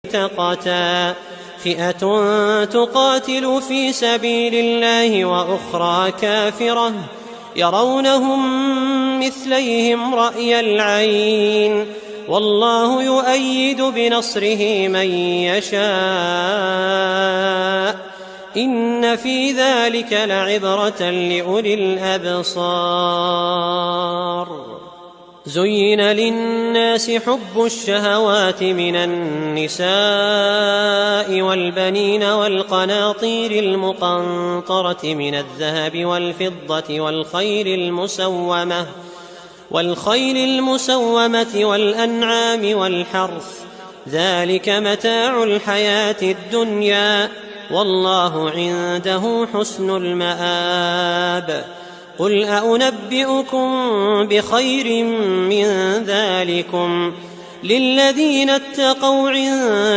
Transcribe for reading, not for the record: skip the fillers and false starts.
التقتا فئة تقاتل في سبيل الله وأخرى كافرة يرونهم مثليهم رأي العين والله يؤيد بنصره من يشاء إن في ذلك لعبرة لأولي الأبصار. زين للناس حب الشهوات من النساء والبنين والقناطير المقنطرة من الذهب والفضة والخيل المسومة والأنعام والحرث ذلك متاع الحياة الدنيا والله عنده حسن المآب. قل أنبئكم بخير من ذلكم للذين اتقوا عند